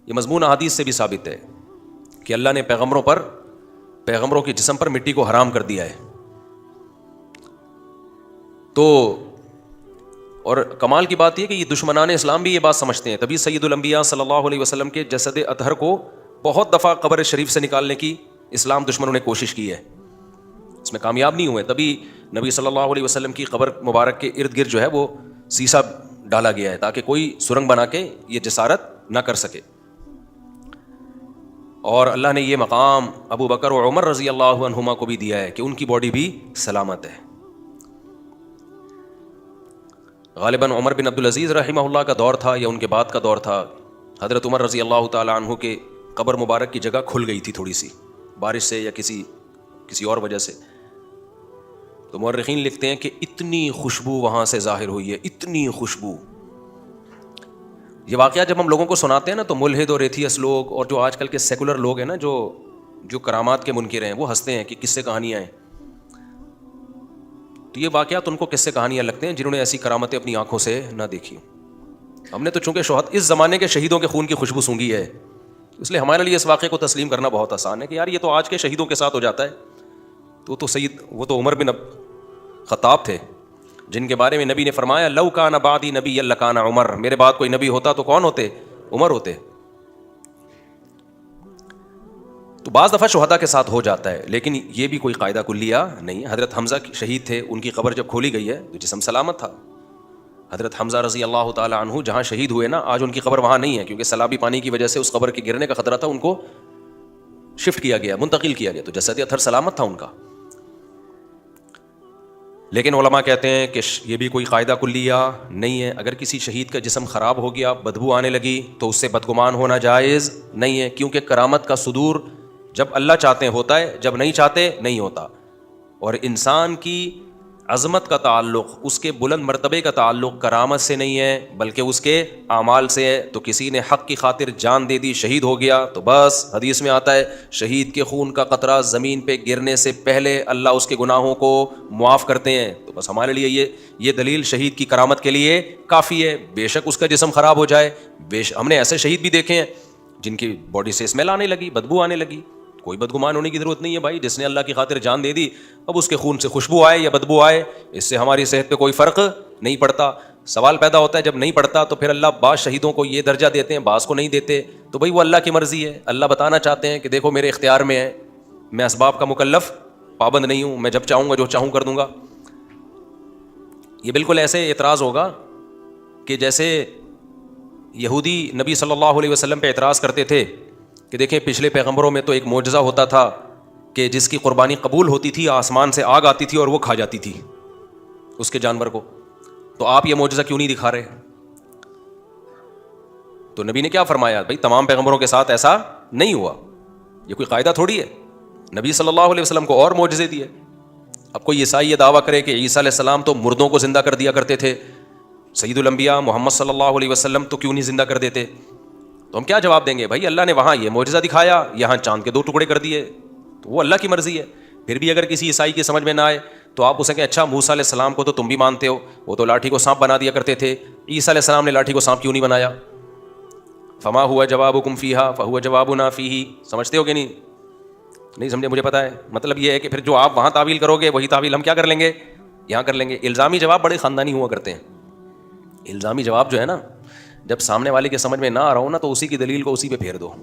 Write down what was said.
یہ مضمون احادیث سے بھی ثابت ہے کہ اللہ نے پیغمبروں کے جسم پر مٹی کو حرام کر دیا ہے. تو اور کمال کی بات یہ کہ یہ دشمنان اسلام بھی یہ بات سمجھتے ہیں, تبھی سید الانبیاء صلی اللہ علیہ وسلم کے جسد اطہر کو بہت دفعہ قبر شریف سے نکالنے کی اسلام دشمنوں نے کوشش کی ہے, اس میں کامیاب نہیں ہوئے. تبھی نبی صلی اللہ علیہ وسلم کی قبر مبارک کے ارد گرد جو ہے وہ سیسا ڈالا گیا ہے تاکہ کوئی سرنگ بنا کے یہ جسارت نہ کر سکے. اور اللہ نے یہ مقام ابو بکر و عمر رضی اللہ عنہما کو بھی دیا ہے کہ ان کی باڈی بھی سلامت ہے. غالباً عمر بن عبدالعزیز رحمہ اللہ کا دور تھا یا ان کے بعد کا دور تھا. حضرت عمر رضی اللہ تعالیٰ عنہ کے قبر مبارک کی جگہ کھل گئی تھی تھوڑی سی بارش سے یا کسی اور وجہ سے. تو مورخین لکھتے ہیں کہ اتنی خوشبو وہاں سے ظاہر ہوئی ہے, اتنی خوشبو. یہ واقعہ جب ہم لوگوں کو سناتے ہیں نا تو ملحد اور ایتھیس لوگ اور جو آج کل کے سیکولر لوگ ہیں نا جو کرامات کے منکر ہیں وہ ہنستے ہیں کہ کس سے کہانیاں ہیں. تو یہ واقعات ان کو کس سے کہانیاں لگتے ہیں جنہوں نے ایسی کرامتیں اپنی آنکھوں سے نہ دیکھی. ہم نے تو چونکہ اس زمانے کے شہیدوں کے خون کی خوشبو سونگھی ہے, اس لیے ہمارے لیے اس واقعے کو تسلیم کرنا بہت آسان ہے کہ یار یہ تو آج کے شہیدوں کے ساتھ ہو جاتا ہے. وہ تو عمر بن خطاب تھے جن کے بارے میں نبی نے فرمایا لو کان بعدی نبی لکان عمر, میرے بعد کوئی نبی ہوتا تو کون ہوتے؟ عمر ہوتے. تو بعض دفعہ شہداء کے ساتھ ہو جاتا ہے لیکن یہ بھی کوئی قاعدہ کلیہ نہیں. حضرت حمزہ شہید تھے, ان کی قبر جب کھولی گئی ہے تو جسم سلامت تھا. حضرت حمزہ رضی اللہ تعالیٰ عنہ جہاں شہید ہوئے نا آج ان کی قبر وہاں نہیں ہے کیونکہ سیلابی پانی کی وجہ سے اس قبر کے گرنے کا خطرہ تھا, ان کو شفٹ کیا گیا, منتقل کیا گیا, تو جسد اطہر سلامت تھا ان کا. لیکن علماء کہتے ہیں کہ یہ بھی کوئی قاعدہ کلیہ نہیں ہے. اگر کسی شہید کا جسم خراب ہو گیا, بدبو آنے لگی تو اس سے بدگمان ہونا جائز نہیں ہے, کیونکہ کرامت کا صدور جب اللہ چاہتے ہیں ہوتا ہے, جب نہیں چاہتے نہیں ہوتا. اور انسان کی عظمت کا تعلق, اس کے بلند مرتبے کا تعلق کرامت سے نہیں ہے بلکہ اس کے اعمال سے ہے. تو کسی نے حق کی خاطر جان دے دی, شہید ہو گیا, تو بس حدیث میں آتا ہے شہید کے خون کا قطرہ زمین پہ گرنے سے پہلے اللہ اس کے گناہوں کو معاف کرتے ہیں. تو بس ہمارے لیے یہ دلیل شہید کی کرامت کے لیے کافی ہے. بے شک اس کا جسم خراب ہو جائے, ہم نے ایسے شہید بھی دیکھے ہیں جن کی باڈی سے اسمیل آنے لگی, بدبو آنے لگی. کوئی بدگمان ہونے کی ضرورت نہیں ہے بھائی, جس نے اللہ کی خاطر جان دے دی اب اس کے خون سے خوشبو آئے یا بدبو آئے اس سے ہماری صحت پہ کوئی فرق نہیں پڑتا. سوال پیدا ہوتا ہے جب نہیں پڑتا تو پھر اللہ بعض شہیدوں کو یہ درجہ دیتے ہیں بعض کو نہیں دیتے. تو بھائی وہ اللہ کی مرضی ہے, اللہ بتانا چاہتے ہیں کہ دیکھو میرے اختیار میں ہے, میں اسباب کا مکلف پابند نہیں ہوں, میں جب چاہوں گا جو چاہوں کر دوں گا. یہ بالکل ایسے اعتراض ہوگا کہ جیسے یہودی نبی صلی اللہ علیہ وسلم پہ اعتراض کرتے تھے کہ دیکھیں پچھلے پیغمبروں میں تو ایک معجزہ ہوتا تھا کہ جس کی قربانی قبول ہوتی تھی آسمان سے آگ آتی تھی اور وہ کھا جاتی تھی اس کے جانور کو, تو آپ یہ معجزہ کیوں نہیں دکھا رہے؟ تو نبی نے کیا فرمایا, بھائی تمام پیغمبروں کے ساتھ ایسا نہیں ہوا, یہ کوئی قاعدہ تھوڑی ہے. نبی صلی اللہ علیہ وسلم کو اور معجزے دیے. اب کوئی عیسائی یہ دعویٰ کرے کہ عیسیٰ علیہ السلام تو مردوں کو زندہ کر دیا کرتے تھے, سید الانبیاء محمد صلی اللہ علیہ وسلم تو کیوں نہیں زندہ کر دیتے؟ تو ہم کیا جواب دیں گے؟ بھائی اللہ نے وہاں یہ معجزہ دکھایا, یہاں چاند کے 2 ٹکڑے کر دیے, تو وہ اللہ کی مرضی ہے. پھر بھی اگر کسی عیسائی کی سمجھ میں نہ آئے تو آپ اسے کہیں اچھا موسیٰ علیہ السلام کو تو تم بھی مانتے ہو, وہ تو لاٹھی کو سانپ بنا دیا کرتے تھے, عیسیٰ علیہ السلام نے لاٹھی کو سانپ کیوں نہیں بنایا؟ فما ہوا جوابکم فیہا فہو جوابنا فیہ. سمجھتے ہو کہ نہیں سمجھے؟ مجھے پتا ہے. مطلب یہ ہے کہ پھر جو آپ وہاں تعویل کرو گے وہی تعویل ہم کیا کر لیں گے, یہاں کر لیں گے. الزامی جواب بڑے خاندانی ہوا کرتے ہیں. الزامی جواب جو ہے نا, جب سامنے والے کے سمجھ میں نہ آ رہا ہو نا تو اسی کی دلیل کو اسی پہ پھیر دو.